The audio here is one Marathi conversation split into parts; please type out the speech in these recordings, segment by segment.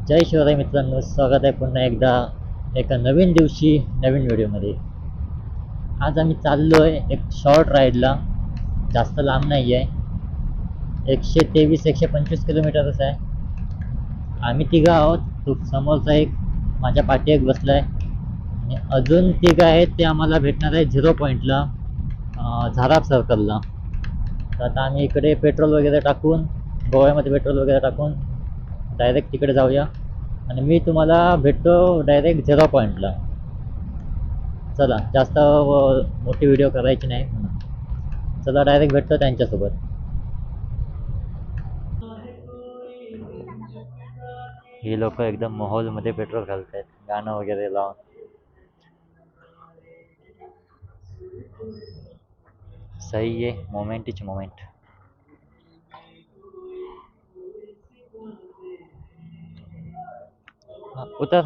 जय शिवराय मित्रांनो, स्वागत आहे पुन्हा एकदा एका नवीन दिवशी नवीन व्हिडिओमध्ये. आज आम्ही चाललो आहे एक शॉर्ट राईडला. जास्त लांब नाही आहे, 123-125 किलोमीटरच आहे. आम्ही तिघं आहोत. तो समोरचा एक माझ्या पाठी एक बसला आहे आणि अजून तिघं आहेत ते आम्हाला भेटणार आहे 0 पॉईंटला, झाराप सर्कलला. तर आता आम्ही इकडे पेट्रोल वगैरे टाकून, गोव्यामध्ये पेट्रोल वगैरे टाकून डायरेक्ट तिकडे जाऊया आणि मी तुम्हाला भेटतो डायरेक्ट 0 पॉईंटला. चला, जास्त मोठी व्हिडिओ करायची नाही म्हणून चला डायरेक्ट भेटतो त्यांच्यासोबत. ही लोक एकदम माहोलमध्ये पेट्रोल घालतात, गाणं वगैरे लावून. सही आहे, मोमेंटच मोमेंट. उतर.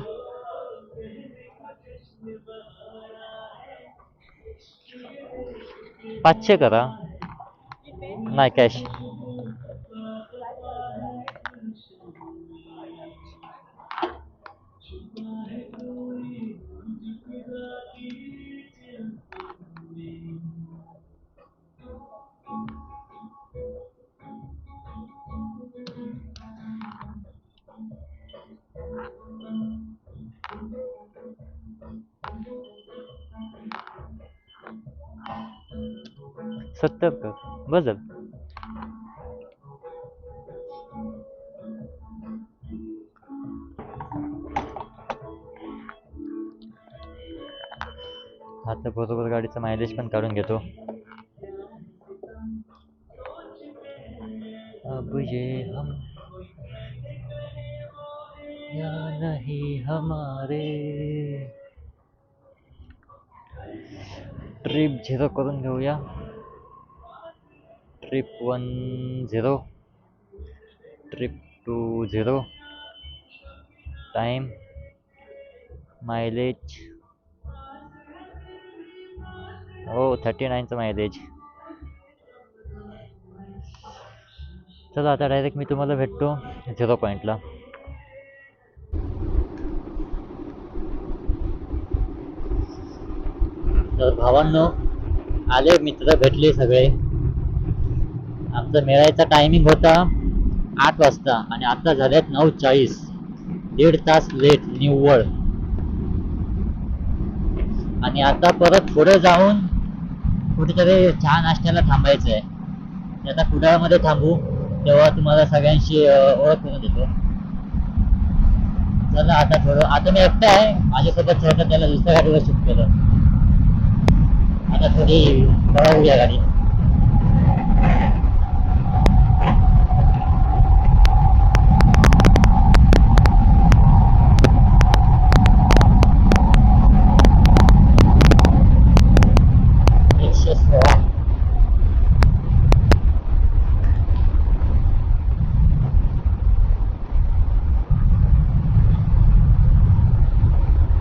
500 करा. नाही, कॅश. सत्तर कर बस. आता बरोबर गाडीचा मायलेज पण काढून घेतो. अब ये हम या नहीं हमारे. ट्रिप 0 करून घेऊया. ट्रिप 1 0, ट्रिप 2 0, टाइम, मायलेज हो 39चं मायलेज. चला आता डायरेक्ट मी तुम्हाला भेटतो 0 पॉईंटला. तर भावांनो, आले मित्र भेटले सगळे. आमचा मिळायचा टायमिंग होता 8 वाजता आणि आता झाल्यात 9:40. 1.5 तास लेट निव्वळ. आणि आता परत पुढे जाऊन कुठेतरी चहा नाश्त्याला थांबायचं आहे. आता कुडाळमध्ये थांबू, तेव्हा तुम्हाला सगळ्यांशी ओळख करून देतो. चला आता मी एकटा आहे, माझ्यासोबत छोटं त्याला दुसऱ्या गाडीवर शिफ्ट केलं. आता थोडी पळवूया गाडी.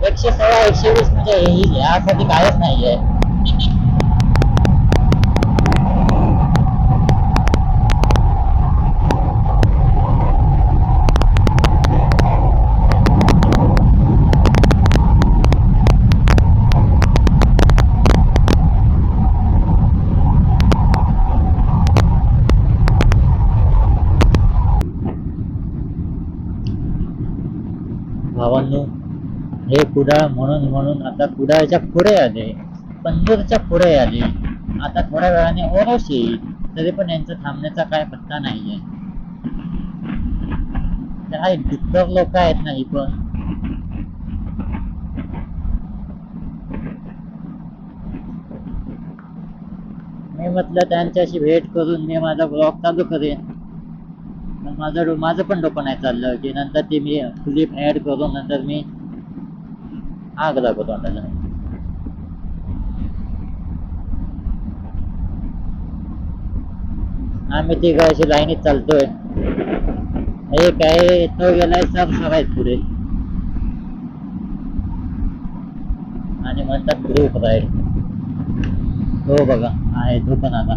एकशे 120 म्हणजे यासाठी कायच नाहीये. भावांनो, हे कुडाळ म्हणून आता कुडाळच्या पुढे आले, पंढरच्या पुढे आले. आता थोड्या वेळाने ओरोस येईल, तरी पण यांचा थांबण्याचा काय पत्ता नाहीये. काय डिक्टर लोक आहेत नाही पण. मी म्हटलं त्यांच्याशी भेट करून मी माझा ब्लॉग चालू करेन. माझं पण डोकं नाही चाललं की नंतर ते मी क्लिप ऍड करून नंतर मी आग लागतो तोंडाला. आम्ही तिघं अशी लाईनीत चालतोय. हे काय तो गेलाय सर पुढे आणि म्हणतात ग्रुप राईड. हो बघा, आहे तो पण आला.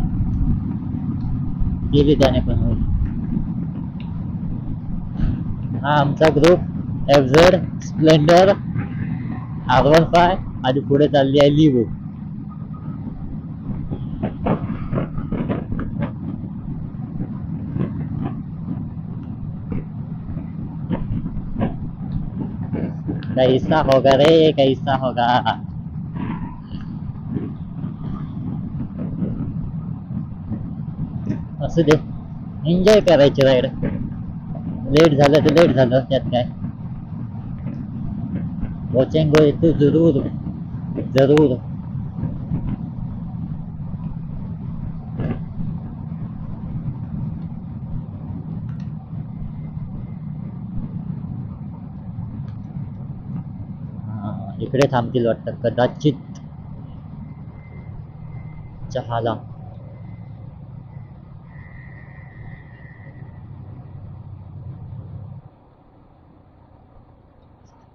केली त्याने पण. हा आमचा ग्रुप FZ, स्प्लेंडर, R15 आणि पुढे चालली आहे लिवो. कैसा होगा रे, कैसा होगा. असू दे, एन्जॉय करायची राईड. लेट झालं तर लेट झालं, त्यात काय. पहुंचेंगे तो जरूर जरूर. इकडे थांबतील वाटतं कदाचित चहाला.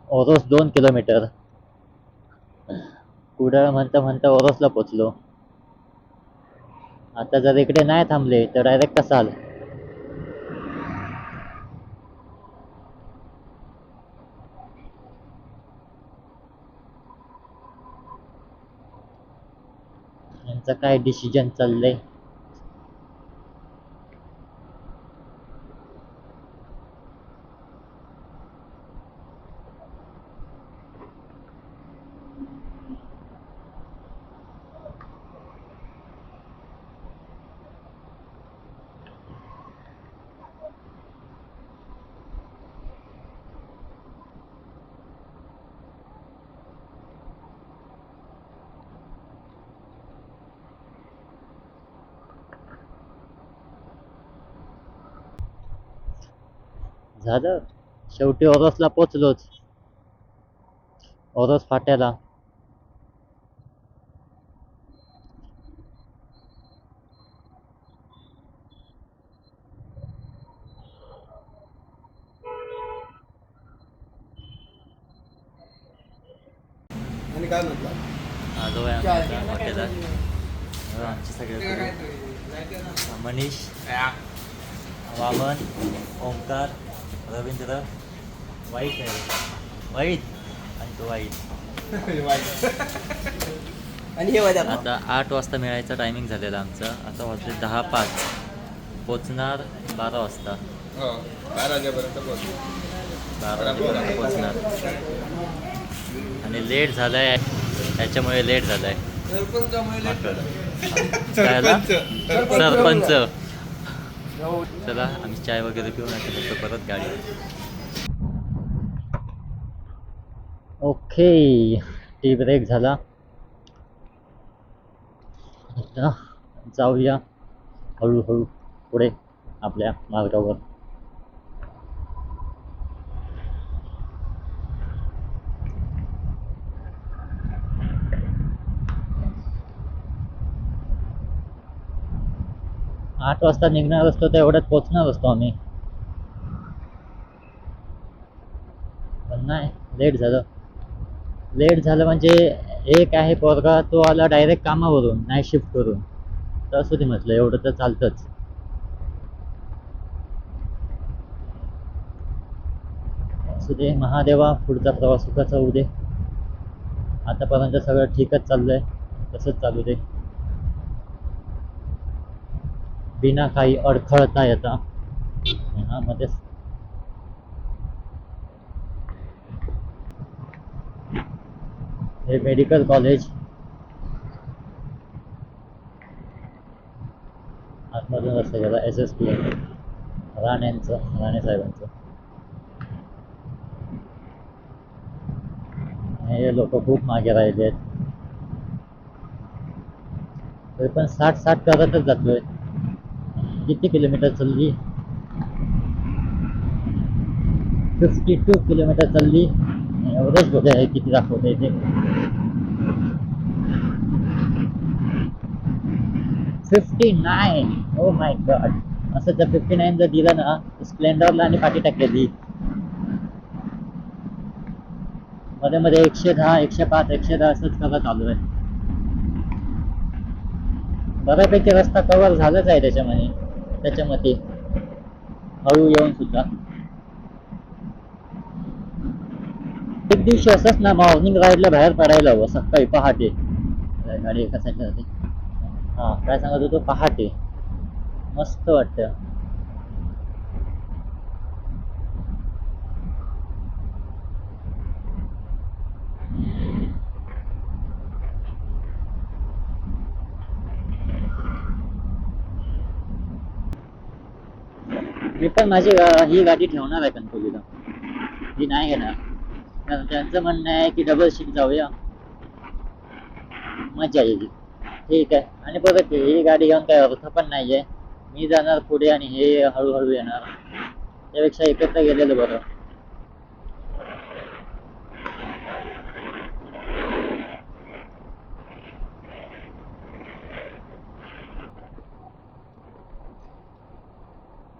ओरोस 2 किलोमीटर. पुढं म्हणता म्हणता ओरोसला पोचलो. आता जर इकडे नाही थांबले तर डायरेक्ट कसाल. यांचं काय डिसिजन चाललंय. झालं, शेवटी ओरोसला पोचलोच. ओरोस फाट्याला. आणि काय म्हटलं आलो आहे आमच्या हॉटेलात. आमचे सगळे मनीष, वामन, ओंकार, रवींद्र, वाईट आहे, वाईट आणि तो वाईट. आणि हे वाजा आता 8 वाजता मिळायचं टायमिंग झालेलं आमचं. आता वाजले 10:05. पोचणार 12 वाजता. 12 वाजेपर्यंत पोहोचलो. 12 वाजेपर्यंत पोचणार. आणि लेट झालाय, त्याच्यामुळे लेट झालाय. सरपंच. चला आम्ही चाय वगैरे पिऊन आता परत गाडी. ओके, टी ब्रेक झाला. आता जाऊया हळूहळू पुढे आपल्या मार्गावर. आठ वाजता निघणार असतो तर एवढ्यात पोचणार असतो आम्ही, पण नाही, लेट झालं. लेट झालं म्हणजे एक आहे पोरगा, तो आला डायरेक्ट कामावरून नाईट शिफ्ट करून. तर असू दे म्हटलं, एवढं तर चालतंच. असू दे, महादेवा पुढचा प्रवास सुखाचा होऊ दे. आतापर्यंत सगळं ठीकच चाललंय, तसंच चालू दे, बिना काही अडखळता येता. मध्ये हे मेडिकल कॉलेज. आतमधून रस्ता गेला SSP राणे साहेबांचं. हे लोक खूप मागे राहिले आहेत. तरी पण 60 करतच जातोय. किती किलोमीटर चालली? 52 किलोमीटर चालली. एवढंच बघा आहे किती दाखवत आहे ते. 59. Oh my God. असं जर 59 जर दिलं ना, स्प्लेंडरला आणि पाठी टाकलेली. मध्ये मध्ये 110, 105, 110 असंच करत चालू आहे. बऱ्यापैकी रस्ता कव्हर झालाच आहे त्याच्यामध्ये हळू येऊन सुद्धा. एक दिवशी असंच ना मॉर्निंग राईडला बाहेर पडायला हवं सकाळी पहाटे. गाडी एका साईडला जाते. हा काय सांगत होतो, पहाटे मस्त वाटतं. मी पण ही गाडी ठेवणार आहे कणकवलीला, ही नाही घेणार. कारण त्यांचं म्हणणं आहे की डबल सीट जाऊया, मजा येईल. ठीक आहे. आणि बघत ही गाडी घेऊन काय अर्थ पण नाहीये. मी जाणार पुढे आणि हे हळूहळू येणार, त्यापेक्षा एकत्र गेलेलं बरं.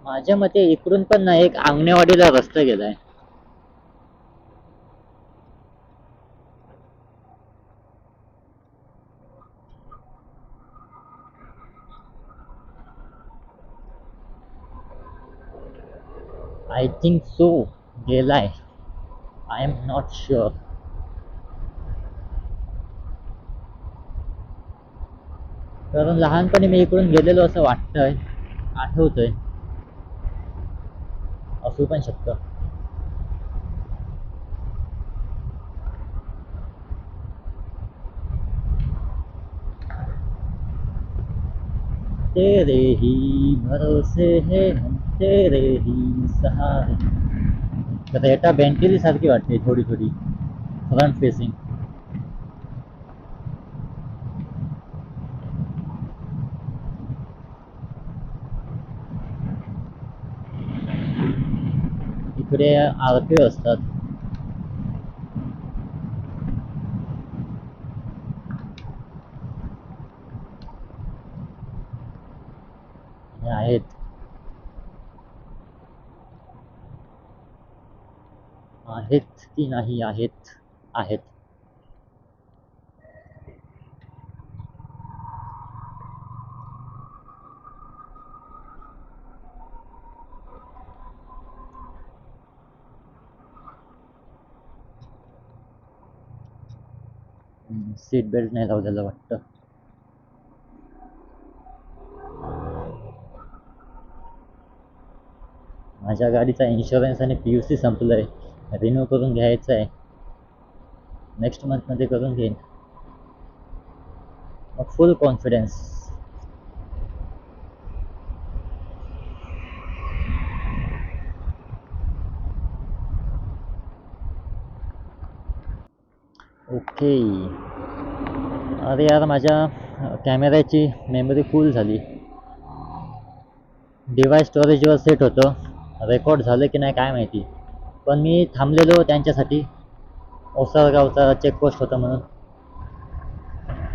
माझ्या मते इकडून पण ना एक आंगणेवाडीला रस्ता गेलाय. आय थिंक सो गेलाय. I am not sure. कारण लहानपणी मी इकडून गेलेलो असं वाटतंय, आठवतंय. असू पण शकतं. तेरे ही भरोसे है हम, तेरे ही सहारे. क्रेटा बेंटेली सारखी वाटते थोडी थोडी, फ्रंट फेसिंग. इकडे आरपी असतात. हे आहेत. आहेत की नाही आहेत, आहेत. सीट बेल्ट नाही लावलेलं वाटतं. माझ्या गाडीचा इन्शुरन्स आणि PUC संपलंय, रिन्यू करून घ्यायचं आहे. नेक्स्ट मंथमध्ये करून घेईन, मग फुल कॉन्फिडन्स. ओके. अरे यार, माझ्या कॅमेऱ्याची मेमरी फुल झाली. डिवाइस स्टोरेजवर सेट होतं, रेकॉर्ड झालं की नाही काय माहिती. पण मी थांबलेलो त्यांच्यासाठी, ओसारगावचा चेकपोस्ट होता म्हणून.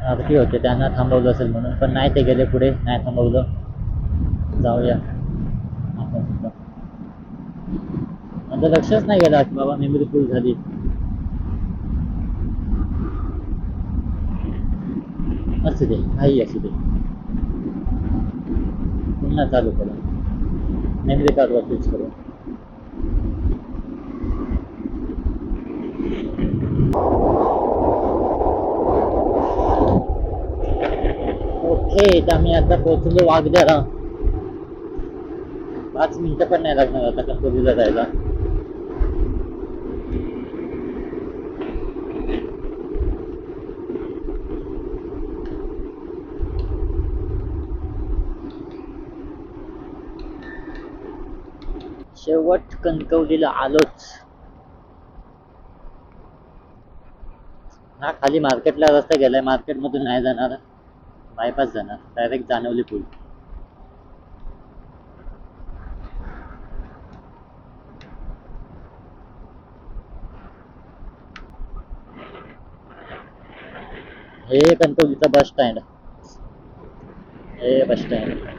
आरती होते, त्यांना थांबवलं असेल म्हणून, पण नाही, ते गेले पुढे, नाही थांबवलं. जाऊया आपण सुद्धा. माझं लक्षच नाही गेलं की बाबा मेमरी फुल झाली. असू दे, काही असू दे. पुन्हा चालू करू, मेमरी कार्डवर स्विच करू. ओके, तर आम्ही आता पोहोचलो वाघद्याला. 5 मिनिटं पण नाही लागणार आता कणकवलीला जायला. शेवट कणकवलीला आलोच. हा खाली मार्केटला रस्ता गेलाय, मार्केटमधून नाही जाणार, बायपास जाणार, डायरेक्ट जानवली पूल. हे कणकवलीचा बस स्टँड. हे बस स्टँड.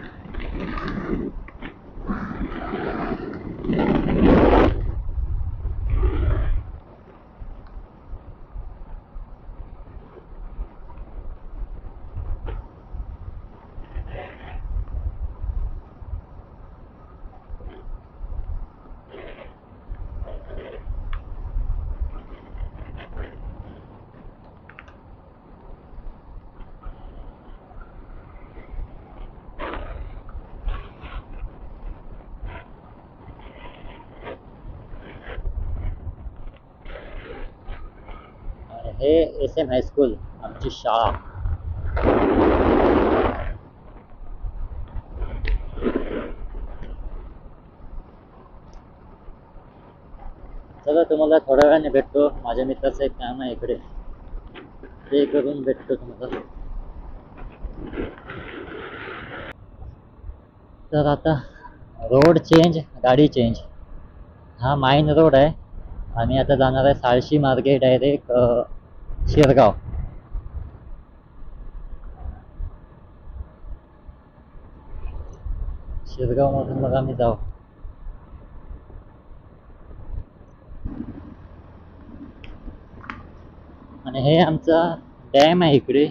हे SM हायस्कूल आमची शाळा. चला तुम्हाला थोड्या वेळाने भेटतो. माझ्या मित्राचं एक काम आहे इकडे, ते करून भेटतो तुम्हाला. तर आता रोड चेंज, गाडी चेंज. हा माईन रोड आहे. आम्ही आता जाणार आहे साळशी मार्गे डायरेक्ट शिरगाव. शिरगाव मधून मग आम्ही जाऊ. आणि हे आमचा डॅम आहे इकडे,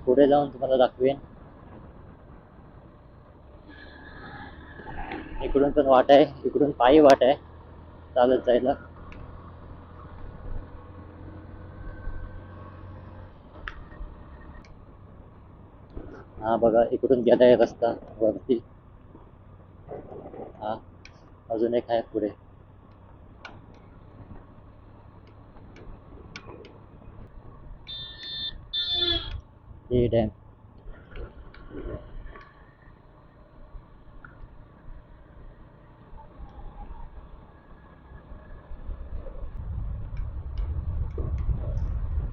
पुढे जाऊन तुम्हाला दाखवेन. इकडून पण वाट आहे, इकडून पायी वाट आहे चालत जायला. हा बघा इकडून गेलाय रस्ता वरती. हा अजून एक आहे पुढे. हे डॅम.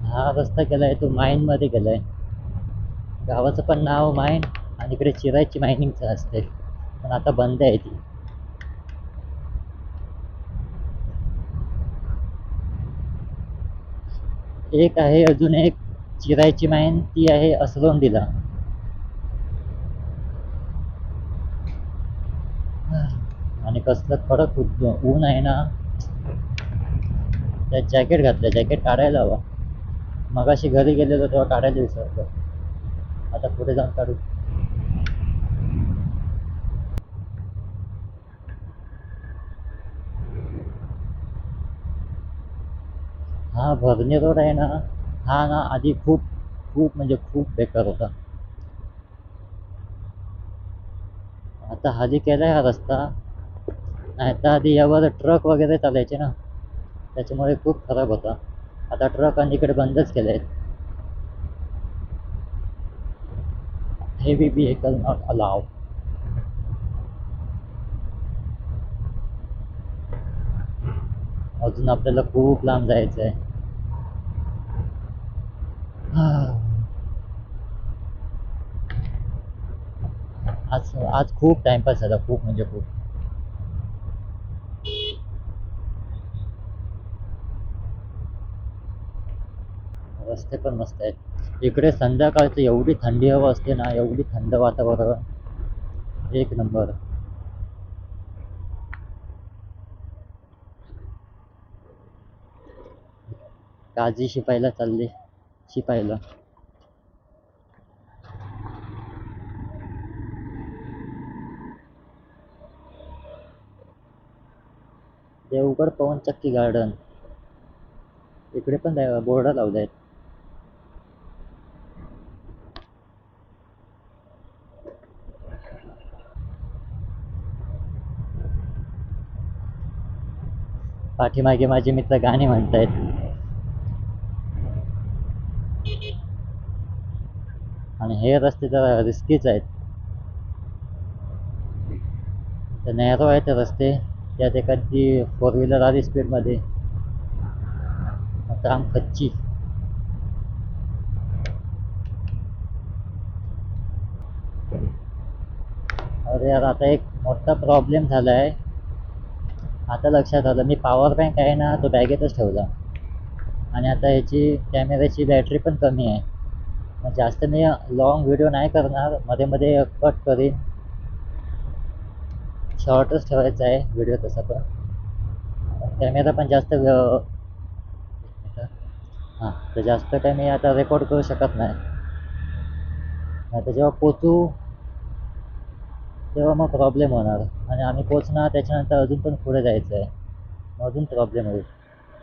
हा रस्ता गेलाय तो माईन मध्ये गेलाय. गावाचं पण नाव माईन आणि इकडे चिरायची मायनिंगचं असते, पण आता बंद आहे ती. एक आहे अजून एक चिरायची माईन, ती आहे असरोंडीला. आणि कसलं कडक ऊन आहे ना, त्यात जॅकेट घातलं, जॅकेट काढायला हवा. मगाशी घरी गेलेलो तेव्हा काढायला विसरलो, आता पुढे जाऊन काढू. हा भरणी रोड आहे ना, हा ना आधी खूप खूप म्हणजे खूप बेकार होता. आता हल्ली केलाय हा रस्ता, नाही तर आधी यावर ट्रक वगैरे चालायचे ना, त्याच्यामुळे खूप खराब होता. आता ट्रक आणि इकडे बंदच केले. Heavy vehicle not allow. अजून आपल्याला खूप लांब जायचं आहे. आज आज खूप टाइमपास झाला, खूप म्हणजे खूप. रस्ते पण मस्त आहेत इकडे. संध्याकाळची एवढी थंडी हवा असते ना, एवढी थंड वातावरण, एक नंबर. काजी शिपायला चालले, शिपायला. देवगड पवनचक्की गार्डन, इकडे पण बोर्ड लावले आहेत. पाठीमागे माझे मित्र गाणे म्हणतायत. आणि हे रस्ते जरा रिस्कीच आहेत. नॅरो आहेत रस्ते, त्यात एखादी फोर व्हीलर आली स्पीडमध्ये काम कच्ची. अरे यार आता एक मोठा प्रॉब्लेम झाला आहे. आता लक्षात आलं, मी पॉवर बँक आहे ना तो बॅगेतच ठेवला. आणि आता ह्याची कॅमेऱ्याची बॅटरी पण कमी आहे. मग जास्त मी लॉंग व्हिडिओ नाही करणार, मध्ये मध्ये कट करीन. शॉर्टच ठेवायचा आहे व्हिडिओ तसा पण. कॅमेरा पण जास्त हां, तर जास्त काय मी आता रेकॉर्ड करू शकत नाही. आता जेव्हा पोचू तेव्हा मग प्रॉब्लेम होणार. आणि आम्ही पोचणार त्याच्यानंतर अजून पण पुढे जायचं आहे, मग अजून प्रॉब्लेम होईल.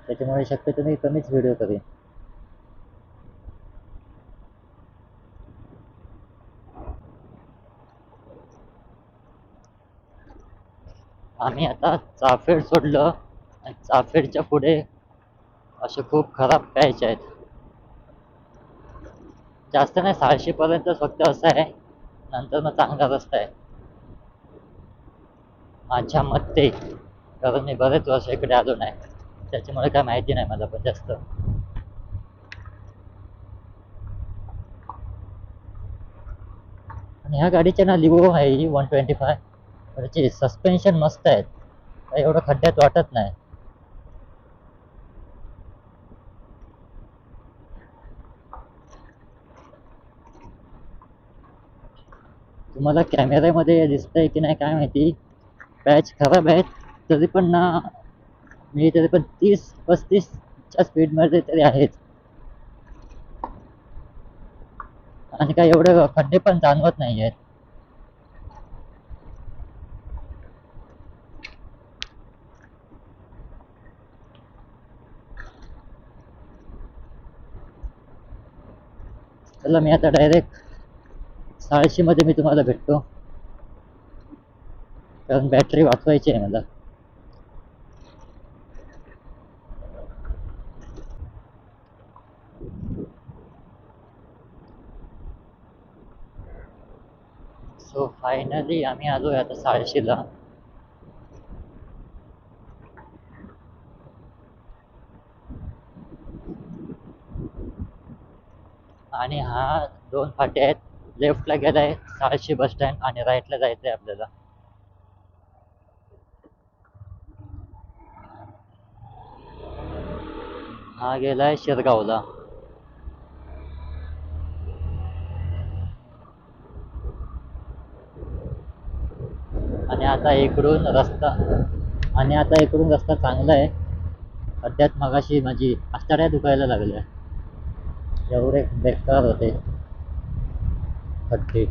त्याच्यामुळे शक्यतो मी कमीच व्हिडिओ करेन. आम्ही आता चाफेड सोडलं आणि चाफेडच्या पुढे असे खूप खराब पॅच आहेत. जास्त नाही, 600 पर्यंत फक्त असं आहे. नंतर मग चांगला रस्ता आहे माझ्या मते. कारण मी बरेच वर्ष इकडे आलो नाही, त्याच्यामुळे काय माहिती नाही मला पण जास्त. आणि ह्या गाडीचे ना लिओ आहे ही 125. त्याचे सस्पेन्शन मस्त आहेत, काही एवढं खड्ड्यात वाटत नाही. तुम्हाला कॅमेऱ्यामध्ये दिसतंय की नाही काय माहिती, पॅच खराब आहेत. तरी पण ना, मी तरी पण 30-35च्या स्पीडमध्ये तरी आहेत. आणि काही एवढे खड्डे पण जाणवत नाही आहेत. चला, मी आता डायरेक्ट 600 मध्ये मी तुम्हाला भेटतो, कारण बॅटरी वाचवायची आहे मला. सो फायनली आम्ही आलोय आता 600ला. आणि हा 2 फाटे आहेत. लेफ्टला गेलाय 600 बस स्टँड आणि राईटला जायचंय आपल्याला. हा गेलाय शिरगावला. आणि आता इकडून रस्ता चांगला आहे. सध्यात मगाशी माझी आतड्या दुखायला लागल्या, एवढे बेकार होते खड्डे.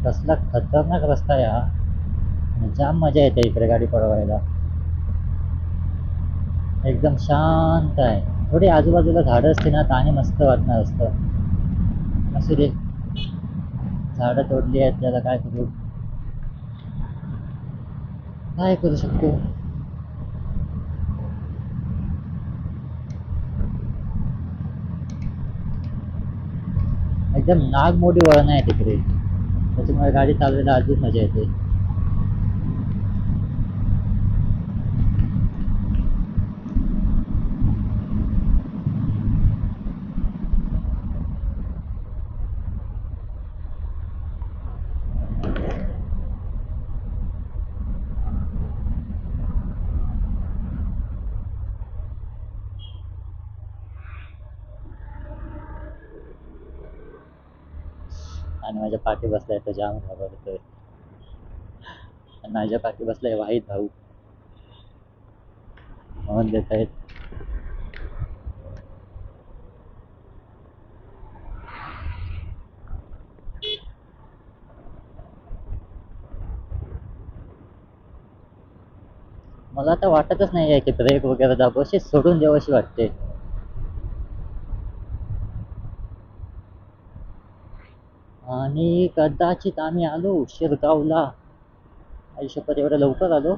कसला खतरनाक रस्ता आहे हा. आणि जाम मजा येते इकडे गाडी पळवायला. एकदम शांत आहे. थोडी आजूबाजूला झाडं असते ना, तर आणि मस्त वाटणार असतं. असू दे, झाडं तोडली आहेत, त्याला काय करू शकतो. एकदम नागमोडी वळण आहे तिकडे, त्याच्यामुळे गाडी चालवायला अजून मजा येते. आणि माझ्या पाठी बसलाय तो जाम घाबरतोय. आणि माझ्या पाठी बसलाय वाईट भाऊ, म्हणून देत आहेत. मला आता वाटतच नाही आहे की ब्रेक वगैरे दाबू, अशी सोडून द्यावशी वाटते. आणि कदाचित आम्ही आलो शिरगावला. आयुष्यभर एवढं लवकर आलो,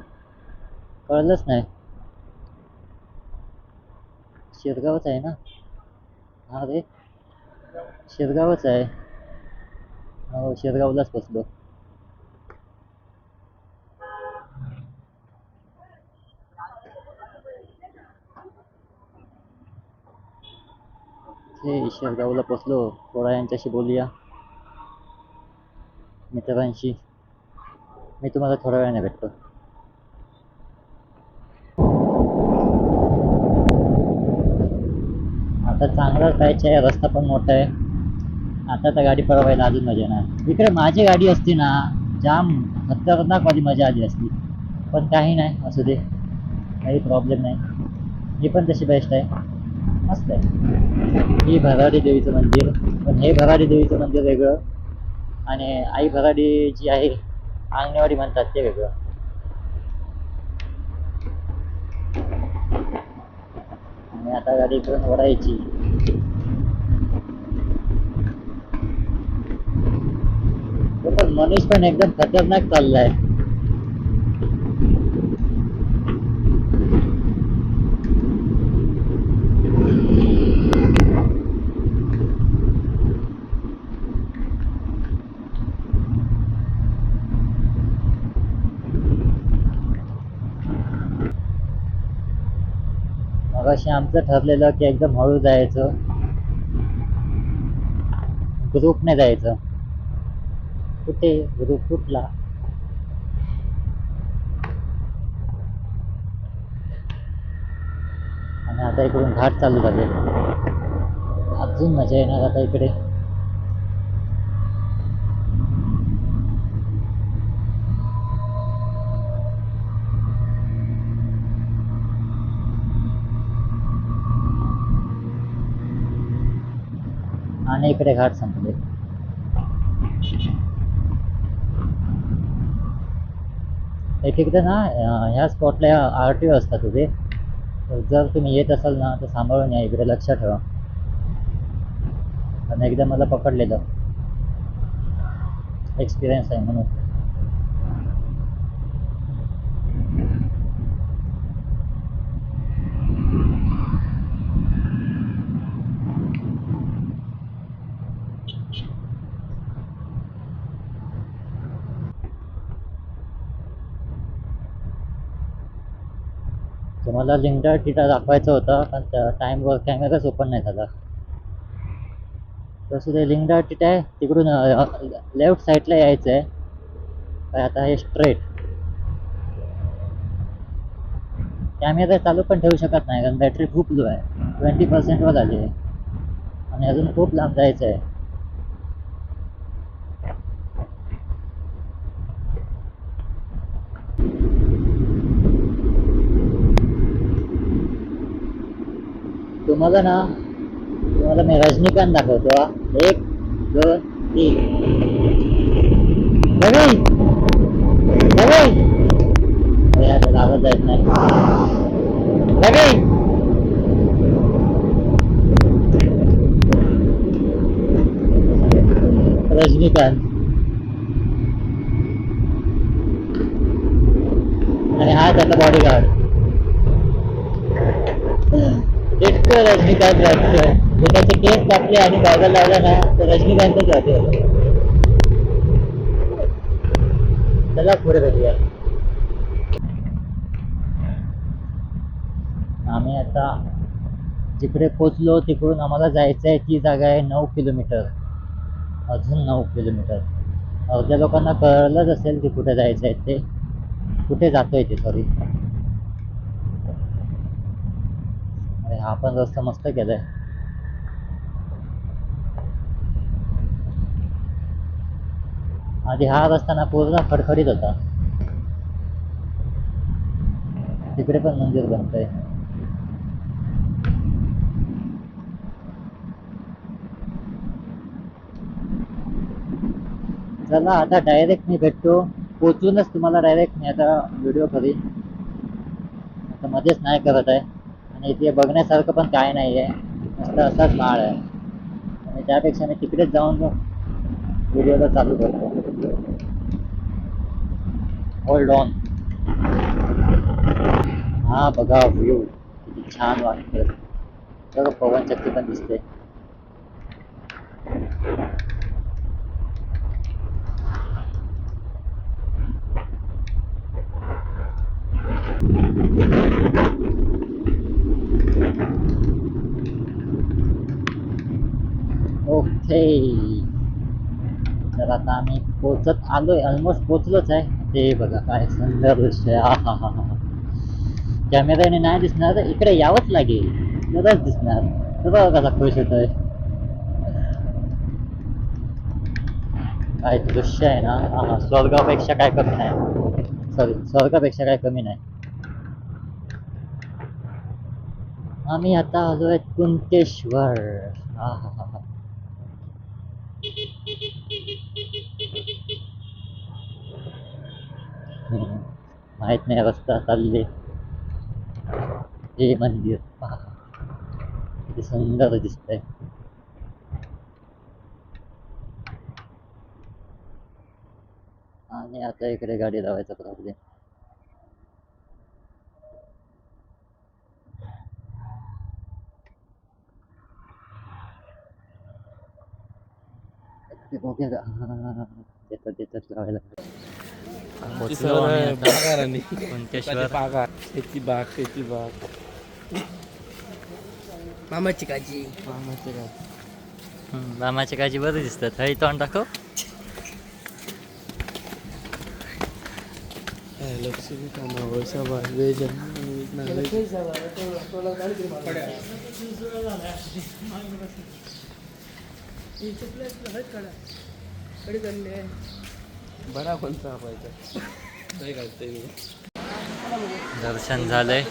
कळलंच नाही. शिरगावच आहे ना? हा रे, शिरगावच आहे. हो, शिरगावलाच पोचलो. हे शिरगावला पोचलो. थोडा यांच्याशी बोलूया, मित्रांशी. मी तुम्हाला थोड्या वेळाने भेटतो. आता चांगलाच जायचं आहे, रस्ता पण मोठा आहे. आता तर गाडी पळवायला अजून मजा येणार. इकडे माझी गाडी असती ना, जाम खतरनाक माझी मजा आली असती. पण काही नाही, असू दे, काही प्रॉब्लेम नाही. ही पण तशी बेस्ट आहे, मस्त आहे. ही भराडी देवीचं मंदिर, पण हे भराडी देवीचं मंदिर वेगळं, आणि आई भराडी जी आहे, आंगणेवाडी म्हणतात, ते वेगळं. आणि आता गाडी इकडून ओढायची. मनीष पण एकदम खतरनाक चाललाय. मगाशी आमचं ठरलेलं की एकदम हळू जायचं, ग्रुपने जायचं. कुठे ग्रुप कुठला? आणि आता इकडून घाट चालू झाले. अजून मजा येणार आता इकडे. आणि इकडे घाट संपले. एक एकदा ना ह्या स्पॉटला RTO असतात उभे. तर जर तुम्ही येत असाल ना तर सांभाळून या, इकडे लक्ष ठेवा. आणि एकदा मला पकडलेलं, एक्सपिरियन्स आहे म्हणून. तुम्हाला लिंगडा टिटा दाखवायचा होता पण त्या टाईमवर कॅमेराच ओपन नाही झाला. तसं ते लिंगडा टिटा आहे तिकडून लेफ्ट साईडला यायचं आहे. आता हे स्ट्रेट. कॅमेरा चालू पण ठेवू शकत नाही कारण बॅटरी खूप लो आहे, 20% आली आहे आणि अजून खूप लांब जायचं आहे. तुम्हाला मी रजनीकांत दाखवतो. 1 2 3. आवाज येत नाही. रजनीकांत. आणि हा त्याचा बॉडीगार्ड. इतकं रजनीकांत वाटतोय. त्याचे केस कापले आणि गॉगल लावला ना तर रजनीकांतच वाटते. चला पुढे भेटूया. आम्ही आता जिकडे पोचलो तिकडून आम्हाला जायचं आहे, ती जागा आहे 9 किलोमीटर. अजून 9 किलोमीटर. अर्ध्या लोकांना कळलंच असेल की कुठे जायचं आहे ते, कुठे जातोय ते. सॉरी. हा पण रस्ता मस्त केलाय. आधी हा रस्ता ना पूर्ण खडखडीत होता. तिकडे पण मंदिर बनतंय. चला आता डायरेक्ट मी भेटतो. पोचूनच तुम्हाला डायरेक्ट मी आता व्हिडिओ करीन. आता मध्येच नाही करत आहे. आणि इथे बघण्यासारखं पण काय नाही आहे, नुसतं असाच माळ आहे. आणि त्यापेक्षा मी तिकडेच जाऊन व्हिडिओला चालू करतो. Hold on. हा बघा व्ह्यू किती छान वाटतं. बघा पवन चक्की पण दिसते. ओके. तर आता आम्ही पोचत आलोय, ऑलमोस्ट पोचलोच आहे. ते बघा काय सुंदर दृश्य आहे. हा हा हा. कॅमेऱ्याने नाही दिसणार, इकडे यावंच लागेल तरच दिसणार. तर बघा कसा खुश होतोय. काय दृश्य आहे ना. हा स्वर्गापेक्षा काय कमी नाही. सॉरी, स्वर्गापेक्षा काय कमी नाही. आम्ही आता आलोय कुणकेश्वर. हा हा हा हा. माहित नाही रस्ता चालले. हे मंदिर पहा किती सुंदर दिसतंय. आणि आता इकडे गाडी लावायचा प्रॉब्लेम. बघूया का. देतात लावायला. पोचलो आम्ही आता कुणकेश्वर. शेती बाग मामाची काजी मामाची काजी बरी दिसतात. हई तोंड दाखव. लक्ष्मी कामावसा वेज बरा कोणता नाही घालते मी. दर्शन झालंय.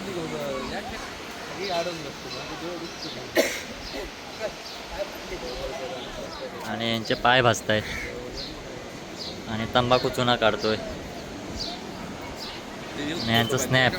आणि यांचे पाय भाजतायत आणि तंबाखू चुना काढतोय आणि यांचं स्नॅप.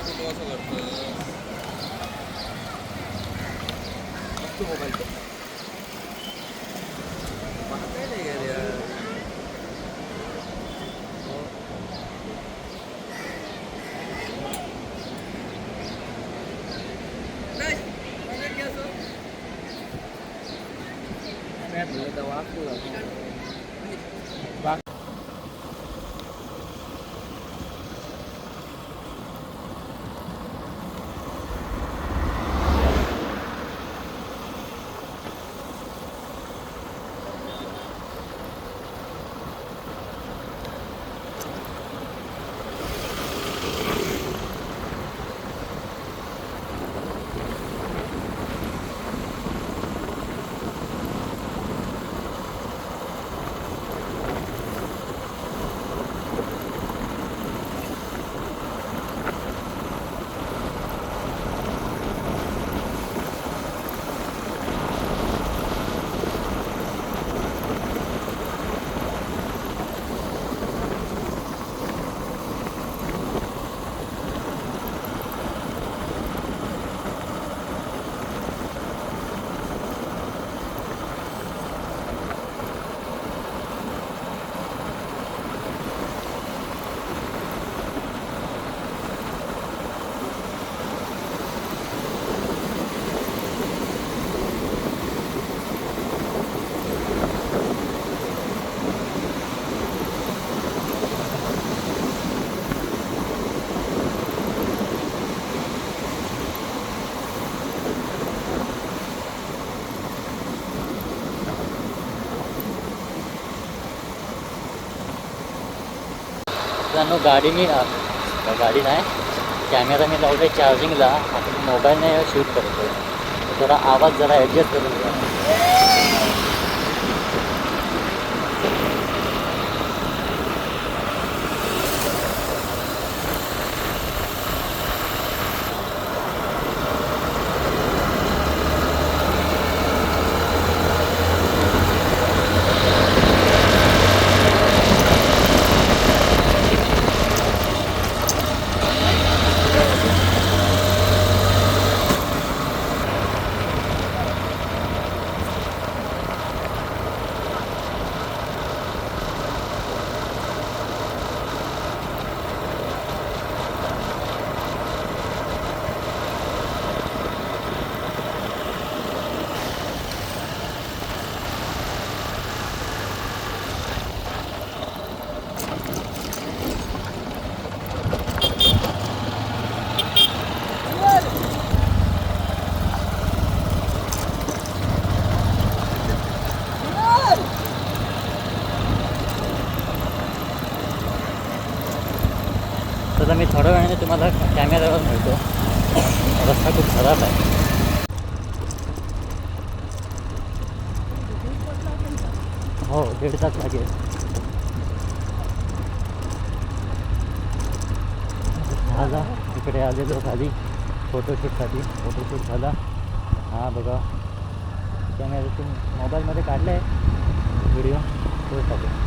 मित्रांनो गाडी नाही, कॅमेरा मी लावला आहे चार्जिंगला. आता मी मोबाईलने शूट करतो. जरा आवाज जरा ॲडजस्ट करून घ्या. तर मी थोड्या वेळाने तुम्हाला कॅमेऱ्यावर मिळतो. रस्ता खूप खराब आहे. हो, 1.5 तास लागेल. झाला इकडे आलेलो खाली फोटोशूटसाठी. फोटोशूट झाला. हा बघा, कॅमेऱ्यातून मोबाईलमध्ये काढला आहे व्हिडिओ. तो चालेल.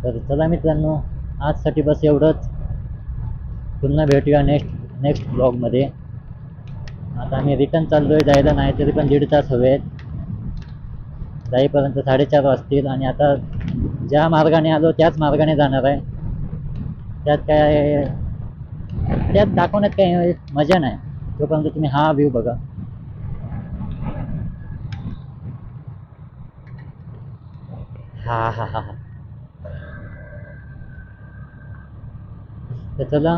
तर चला मित्रांनो, आजसाठी बस एवढंच. पुन्हा भेटूया नेक्स्ट नेक्स्ट ब्लॉगमध्ये. आता आम्ही रिटर्न चाललोय, जायला नाही तरी पण 1.5 तास हवेत, जाईपर्यंत 4:30 वाजतील. आणि आता ज्या मार्गाने आलो त्याच मार्गाने जाणार आहे. त्यात काय, त्यात दाखवण्यात काही मजा नाही. तोपर्यंत तुम्ही हा व्ह्यू बघा. हा हा हा हा. तर चला,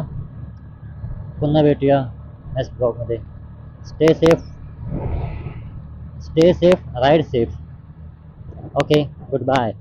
पुन्हा भेटूया नेक्स्ट ब्लॉगमध्ये. Stay safe, stay safe, ride safe. Okay, good bye.